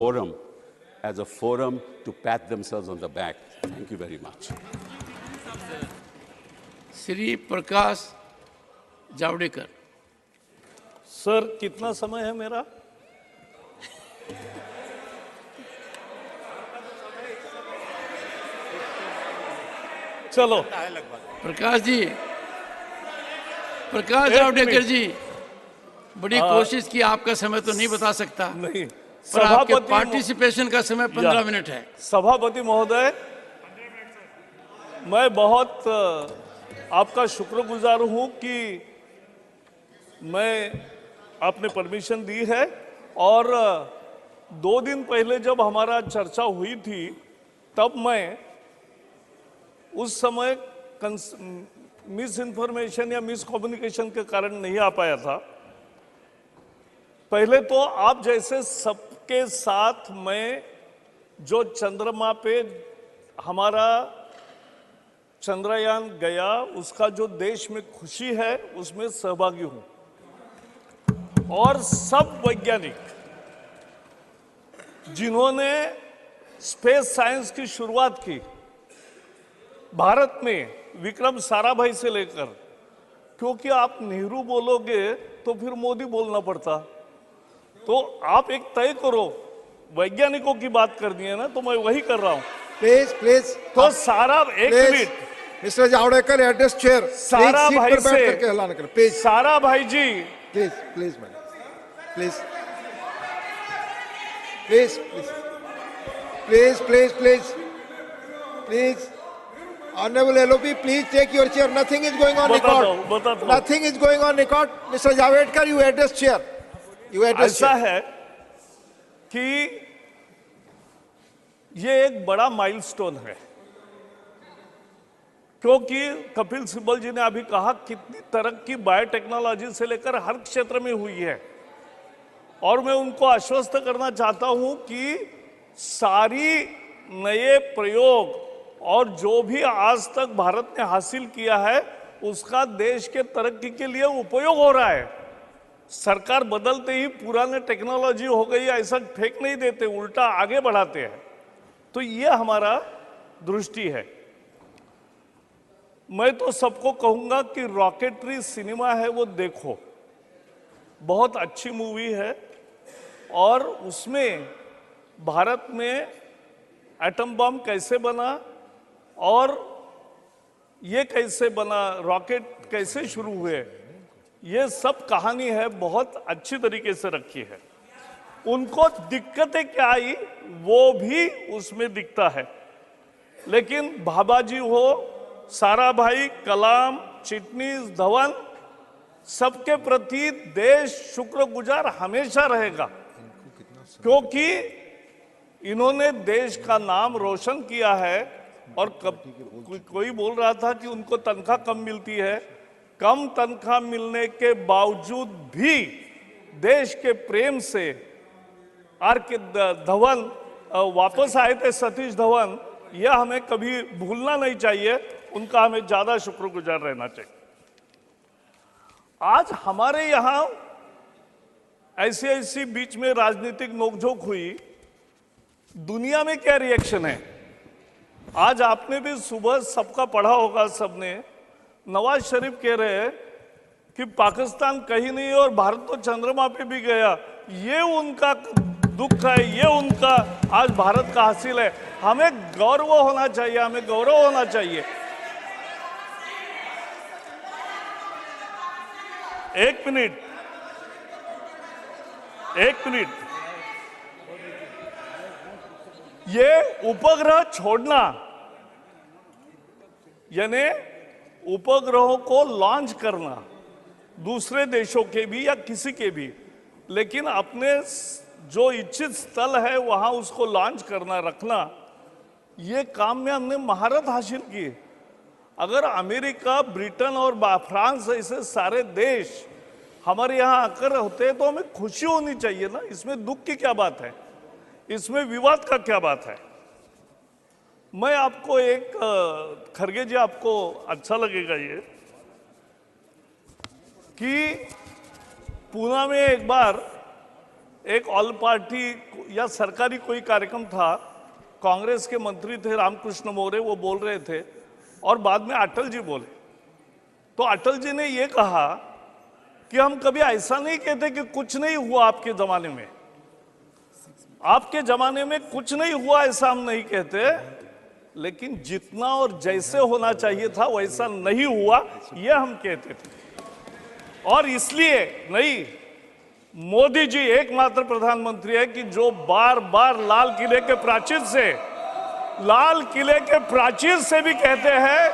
forum as a forum to pat themselves on the back. Thank you very much. Shri Prakash Javadekar. Sir कितना समय है मेरा? चलो प्रकाश जी, प्रकाश जावड़ेकर जी, बड़ी कोशिश की, आपका समय तो नहीं बता सकता, नहीं, पर आपके पार्टिसिपेशन का समय 15 मिनट है। सभापति महोदय, मैं बहुत आपका शुक्रगुजार हूं कि मैं आपने परमिशन दी है। और 2 दिन पहले जब हमारा चर्चा हुई थी तब मैं उस समय मिस इन्फॉर्मेशन या मिस कम्युनिकेशन के कारण नहीं आ पाया था। पहले तो आप जैसे सबके साथ मैं जो चंद्रमा पे हमारा चंद्रयान गया उसका जो देश में खुशी है उसमें सहभागी हूं। और सब वैज्ञानिक जिन्होंने स्पेस साइंस की शुरुआत की भारत में, विक्रम साराभाई से लेकर, क्योंकि आप नेहरू बोलोगे तो फिर मोदी बोलना पड़ता, तो आप एक तय करो, वैज्ञानिकों की बात करनी है ना, तो मैं वही कर रहा हूं। प्लीज प्लीज तो सारा एक minute, mister Javadekar address chair, सारा भाई से प्लीज, सारा भाई जी, please please madam, please please please please please please honourable LOP, please take your chair. Nothing is going on record, nothing is going on record. Mister Javadekar, you address chair, you address. ऐसा है कि ये एक बड़ा milestone है, क्योंकि कपिल सिब्बल जी ने अभी कहा कितनी तरक्की बायोटेक्नोलॉजी से लेकर हर क्षेत्र में हुई है। और मैं उनको आश्वस्त करना चाहता हूं कि सारी नए प्रयोग और जो भी आज तक भारत ने हासिल किया है उसका देश के तरक्की के लिए उपयोग हो रहा है। सरकार बदलते ही पुराने टेक्नोलॉजी हो गई ऐसा फेंक नहीं देते, उल्टा आगे बढ़ाते हैं। तो ये हमारा दृष्टि है। मैं तो सबको कहूंगा कि रॉकेटरी सिनेमा है वो देखो, बहुत अच्छी मूवी है। और उसमें भारत में एटम बम कैसे बना और ये कैसे बना, रॉकेट कैसे शुरू हुए, ये सब कहानी है, बहुत अच्छी तरीके से रखी है। उनको दिक्कतें क्या आई वो भी उसमें दिखता है। लेकिन भाभाजी हो, साराभाई, कलाम, चिटनीस, धवन, सबके प्रति देश शुक्रगुजार हमेशा रहेगा, क्योंकि इन्होंने देश का नाम रोशन किया है। और कोई बोल रहा था कि उनको तनख्वाह कम मिलती है, कम तनख्वाह मिलने के बावजूद भी देश के प्रेम से आर के धवन वापस आए थे, सतीश धवन, यह हमें कभी भूलना नहीं चाहिए, उनका हमें ज्यादा शुक्रगुजार रहना चाहिए। आज हमारे यहां ऐसी बीच में राजनीतिक नोकझोंक हुई, दुनिया में क्या रिएक्शन है? आज आपने भी सुबह सबका पढ़ा होगा, सबने, नवाज शरीफ कह रहे हैं कि पाकिस्तान कहीं नहीं और भारत तो चंद्रमा पे भी गया। ये उनका दुख है, ये उनका आज भारत का हासिल है। हमें गौरव होना चाहिए, हमें गौरव होना चाहिए। एक मिनट, ये उपग्रह छोड़ना, यानी उपग्रहों को लॉन्च करना दूसरे देशों के भी या किसी के भी, लेकिन अपने जो इच्छित स्थल है वहां उसको लॉन्च करना, रखना, ये काम में हमने महारत हासिल की। अगर अमेरिका, ब्रिटेन और फ्रांस ऐसे सारे देश हमारे यहाँ आकर होते तो हमें खुशी होनी चाहिए ना, इसमें दुख की क्या बात है, इसमें विवाद का क्या बात है? मैं आपको एक, खरगे जी आपको अच्छा लगेगा ये, कि पूना में एक बार एक ऑल पार्टी या सरकारी कोई कार्यक्रम था, कांग्रेस के मंत्री थे रामकृष्ण मोरे, वो बोल रहे थे और बाद में अटल जी बोले। तो अटल जी ने ये कहा कि हम कभी ऐसा नहीं कहते कि कुछ नहीं हुआ आपके जमाने में, आपके जमाने में कुछ नहीं हुआ ऐसा हम नहीं कहते, लेकिन जितना और जैसे होना चाहिए था वैसा नहीं हुआ ये हम कहते थे। और इसलिए नहीं, मोदी जी एकमात्र प्रधानमंत्री है कि जो बार बार लाल किले के प्राचीर से भी कहते हैं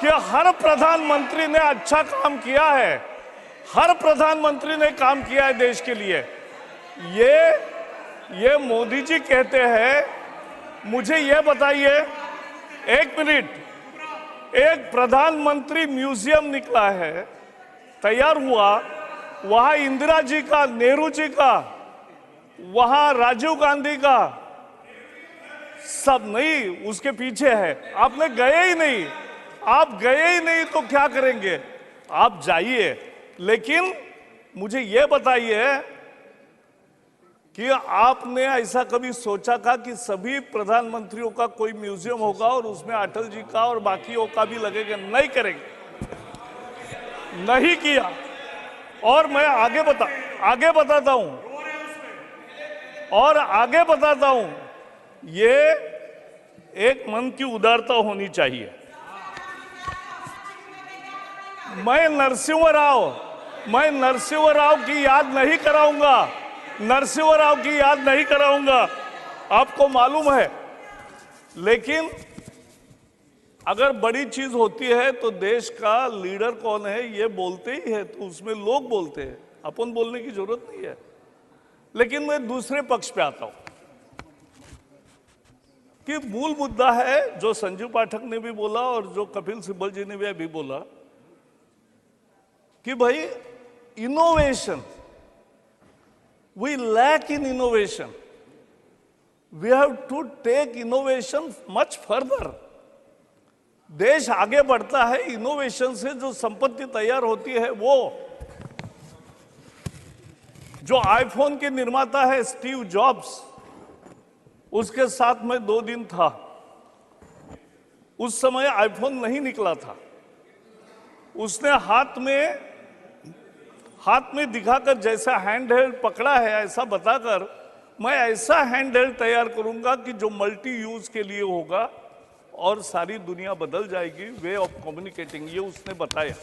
कि हर प्रधानमंत्री ने अच्छा काम किया है, हर प्रधानमंत्री ने काम किया है देश के लिए। ये मोदी जी कहते हैं। मुझे ये बताइए, एक मिनट, एक प्रधानमंत्री म्यूजियम निकला है, तैयार हुआ, वहां इंदिरा जी का, नेहरू जी का, वहां राजीव गांधी का, सब नहीं उसके पीछे है। आपने गए ही नहीं, आप गए ही नहीं तो क्या करेंगे? आप जाइए, लेकिन मुझे यह बताइए कि आपने ऐसा कभी सोचा था कि सभी प्रधानमंत्रियों का कोई म्यूजियम होगा और उसमें अटल जी का और बाकियों का भी लगेगा? नहीं करेंगे, नहीं किया। और मैं आगे बताता हूं, ये एक मन की उदारता होनी चाहिए। मैं नरसिंह राव की याद नहीं कराऊंगा, आपको मालूम है। लेकिन अगर बड़ी चीज होती है तो देश का लीडर कौन है ये बोलते ही है, तो उसमें लोग बोलते हैं, अपन बोलने की जरूरत नहीं है। लेकिन मैं दूसरे पक्ष पे आता हूं कि मूल मुद्दा है जो संजीव पाठक ने भी बोला और जो कपिल सिब्बल जी ने भी अभी बोला कि भाई innovation, we lack in innovation, we have to take innovation much further. देश आगे बढ़ता है इनोवेशन से, जो संपत्ति तैयार होती है। वो जो आईफोन के निर्माता है स्टीव जॉब्स, उसके साथ मैं 2 दिन था, उस समय आईफोन नहीं निकला था। उसने हाथ में दिखाकर जैसा हैंडहेल्ड पकड़ा है ऐसा बताकर, मैं ऐसा हैंडहेल्ड तैयार करूंगा कि जो मल्टी यूज के लिए होगा और सारी दुनिया बदल जाएगी, वे ऑफ कम्युनिकेटिंग, ये उसने बताया।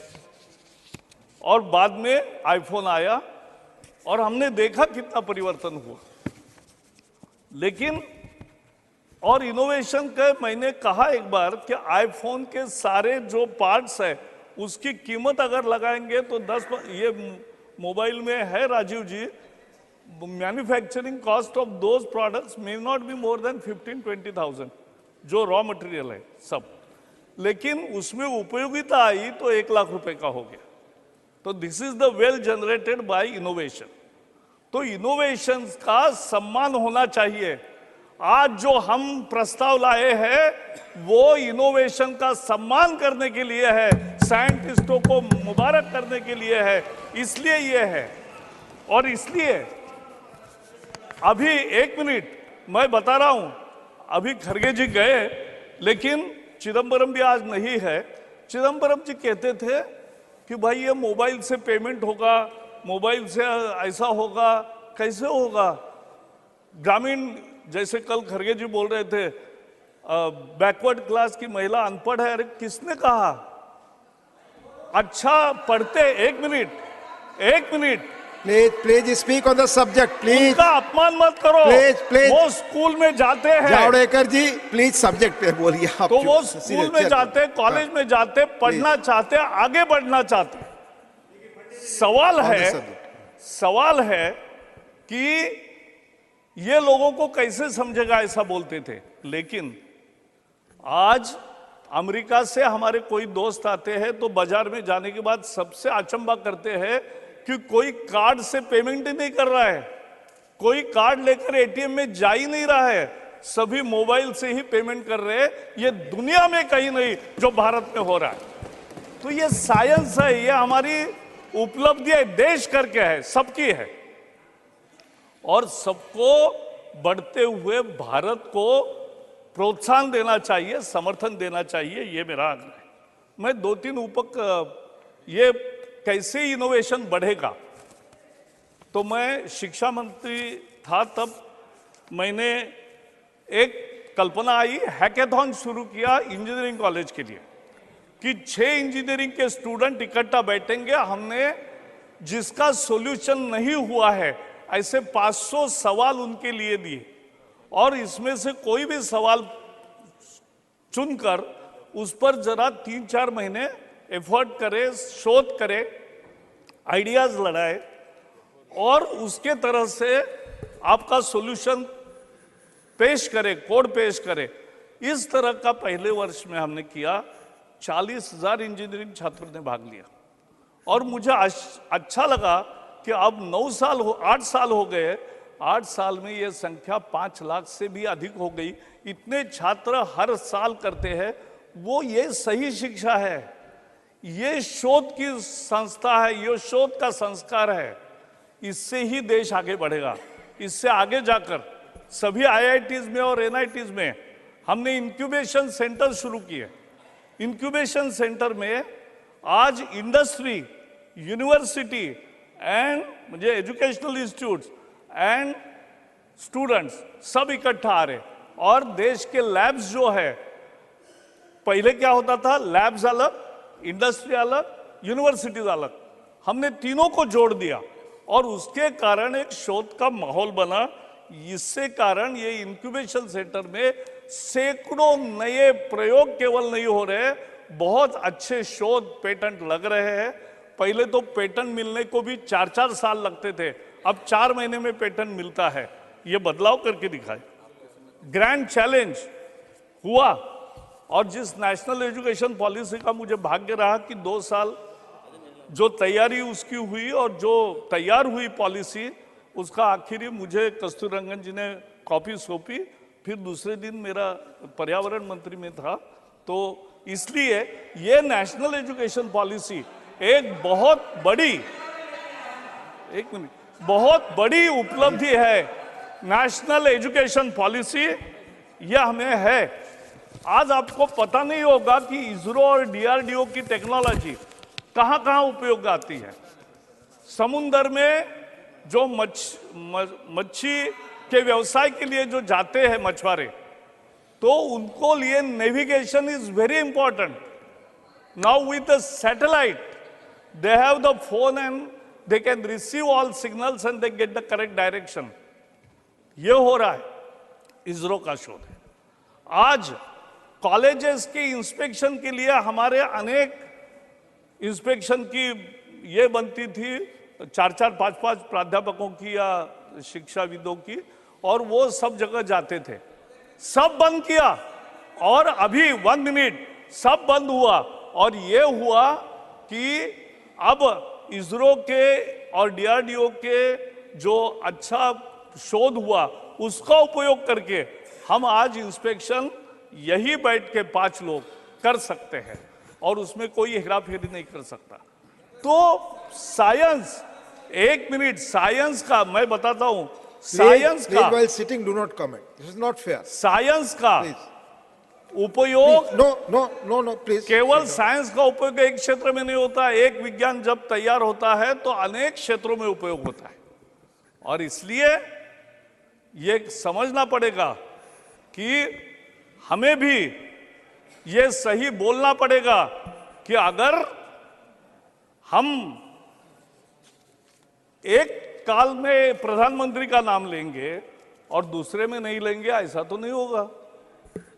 और बाद में आईफोन आया और हमने देखा कितना परिवर्तन हुआ। लेकिन और इनोवेशन का मैंने कहा एक बार कि आईफोन के सारे जो पार्ट्स है उसकी कीमत अगर लगाएंगे तो 10, ये मोबाइल में है Rajiv ji, manufacturing cost of those products may not be more than 15-20,000 जो रॉ मटेरियल है सब, लेकिन उसमें उपयोगिता आई तो 1 लाख रुपए का हो गया। तो this is the well generated by innovation. तो इनोवेशन का सम्मान होना चाहिए। आज जो हम प्रस्ताव लाए हैं वो इनोवेशन का सम्मान करने के लिए है, साइंटिस्टों को मुबारक करने के लिए है, इसलिए ये है। और इसलिए अभी 1 मिनट मैं बता रहा हूं, अभी खरगे जी गए लेकिन चिदम्बरम भी आज नहीं है। चिदम्बरम जी कहते थे कि भाई ये मोबाइल से पेमेंट होगा, मोबाइल से ऐसा होगा, कैसे होगा? ग्रामीण, जैसे कल खरगे जी बोल रहे थे बैकवर्ड क्लास की महिला अनपढ़ है। अरे किसने कहा? अच्छा पढ़ते, 1 minute please speak on the subject, please. उनका अपमान मत करो। प्लीज वो स्कूल में जाते हैं। जावड़ेकर जी प्लीज सब्जेक्ट पे बोलिए आप। तो वो स्कूल में जाते, कॉलेज में जाते, पढ़ना चाहते, आगे बढ़ना चाहते। सवाल है कि ये लोगों को कैसे समझेगा, ऐसा बोलते थे। लेकिन आज अमेरिका से हमारे कोई दोस्त आते हैं तो बाजार में जाने के बाद सबसे अचंभा करते हैं कि कोई कार्ड से पेमेंट ही नहीं कर रहा है, कोई कार्ड लेकर एटीएम में जा ही नहीं रहा है, सभी मोबाइल से ही पेमेंट कर रहे हैं। ये दुनिया में कहीं नहीं जो भारत में हो रहा है। तो ये साइंस है, ये हमारी उपलब्धि है, देश करके है, सबकी है। और सबको बढ़ते हुए भारत को प्रोत्साहन देना चाहिए, समर्थन देना चाहिए, ये मेरा आग्रह है। मैं 2-3 ये कैसे इनोवेशन बढ़ेगा, तो मैं शिक्षा मंत्री था तब मैंने एक कल्पना आई, हैकेथॉन शुरू किया इंजीनियरिंग कॉलेज के लिए कि 6 इंजीनियरिंग के स्टूडेंट इकट्ठा बैठेंगे। हमने जिसका सॉल्यूशन नहीं हुआ है ऐसे 500 सवाल उनके लिए दिए और इसमें से कोई भी सवाल चुनकर उस पर जरा 3-4 महीने एफर्ट करे, शोध करे, आइडियाज लड़ाए और उसके तरह से आपका सॉल्यूशन पेश करे, कोड पेश करे। इस तरह का पहले वर्ष में हमने किया। 40,000 इंजीनियरिंग छात्रों ने भाग लिया और मुझे अच्छा लगा कि अब 8 साल हो गए, 8 साल में ये संख्या 5 लाख से भी अधिक हो गई। इतने छात्र हर साल करते हैं, वो ये सही शिक्षा है, ये शोध की संस्था है, ये शोध का संस्कार है। इससे ही देश आगे बढ़ेगा। इससे आगे जाकर सभी IITs में और NITs में हमने इंक्यूबेशन सेंटर शुरू किए। इंक्यूबेशन सेंटर में आज इंडस्ट्री, यूनिवर्सिटी एंड मुझे एजुकेशनल इंस्टीट्यूट्स एंड स्टूडेंट्स सब इकट्ठा आ रहे और देश के लैब्स जो है, पहले क्या होता था, लैब्स अलग, इंडस्ट्री अलग, यूनिवर्सिटीज अलग, हमने तीनों को जोड़ दिया और उसके कारण एक शोध का माहौल बना। इससे कारण ये इंक्यूबेशन सेंटर में सैकड़ों नए प्रयोग केवल नहीं हो रहे, बहुत अच्छे शोध पेटेंट लग रहे हैं। पहले तो पेटेंट मिलने को भी 4-4 साल लगते थे, अब 4 महीने में पेटेंट मिलता है। ये बदलाव करके दिखाए। ग्रैंड चैलेंज हुआ और जिस नेशनल एजुकेशन पॉलिसी का मुझे भाग्य रहा कि 2 साल जो तैयारी उसकी हुई और जो तैयार हुई पॉलिसी, उसका आखिरी मुझे कस्तूररंगन जी ने कॉपी सौंपी, फिर दूसरे दिन मेरा पर्यावरण मंत्री में था। तो इसलिए ये नेशनल एजुकेशन पॉलिसी एक बहुत बड़ी उपलब्धि है। नेशनल एजुकेशन पॉलिसी यह हमें है। आज आपको पता नहीं होगा कि इसरो और DRDO की टेक्नोलॉजी कहां कहां उपयोग आती है। समुद्र में जो मच्छी के व्यवसाय के लिए जो जाते हैं मछुआरे, तो उनको लिए navigation is very important. Now with the satellite they have the phone and they can receive all signals and they get the correct direction. ये हो रहा है, इसरो का शोध है। आज कॉलेजेस के इंस्पेक्शन के लिए हमारे अनेक इंस्पेक्शन की ये बनती थी 4-4, 5-5 प्राध्यापकों की या शिक्षाविदों की, और वो सब जगह जाते थे। सब बंद किया और अभी 1 मिनट सब बंद हुआ और ये हुआ कि अब इसरो के और DRDO के जो अच्छा शोध हुआ उसका उपयोग करके हम आज इंस्पेक्शन यही बैठ के 5 लोग कर सकते हैं और उसमें कोई हेराफेरी नहीं कर सकता। तो साइंस, 1 मिनट, साइंस का मैं बताता हूं, साइंस का while sitting do not comment, this is not fair, science का please उपयोग no please केवल साइंस का उपयोग एक क्षेत्र में नहीं होता। एक विज्ञान जब तैयार होता है तो अनेक क्षेत्रों में उपयोग होता है और इसलिए ये समझना पड़ेगा कि हमें भी ये सही बोलना पड़ेगा कि अगर हम एक काल में प्रधानमंत्री का नाम लेंगे और दूसरे में नहीं लेंगे, ऐसा तो नहीं होगा।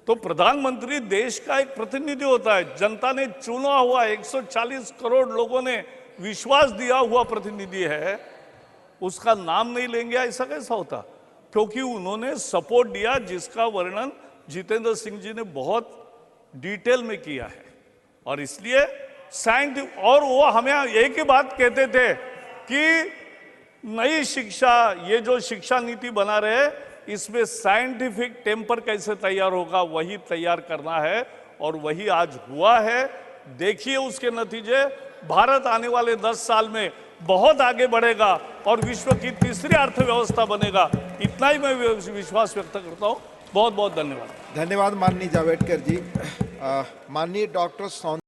तो प्रधानमंत्री देश का एक प्रतिनिधि होता है, जनता ने चुना हुआ 140 करोड़ लोगों ने विश्वास दिया हुआ प्रतिनिधि है, उसका नाम नहीं लेंगे, ऐसा कैसा होता? क्योंकि उन्होंने सपोर्ट दिया, जिसका वर्णन जितेंद्र सिंह जी ने बहुत डिटेल में किया है। और इसलिए साइंटिफिक, और वो हमें एक ही बात कहते थे कि नई शिक्षा, ये जो शिक्षा नीति बना रहे, इसमें साइंटिफिक टेम्पर कैसे तैयार होगा वही तैयार करना है और वही आज हुआ है। देखिए उसके नतीजे, भारत आने वाले 10 साल में बहुत आगे बढ़ेगा और विश्व की तीसरी अर्थव्यवस्था बनेगा, इतना ही मैं विश्वास व्यक्त करता हूँ। बहुत बहुत धन्यवाद। धन्यवाद माननीय जावड़ेकर जी। माननीय डॉक्टर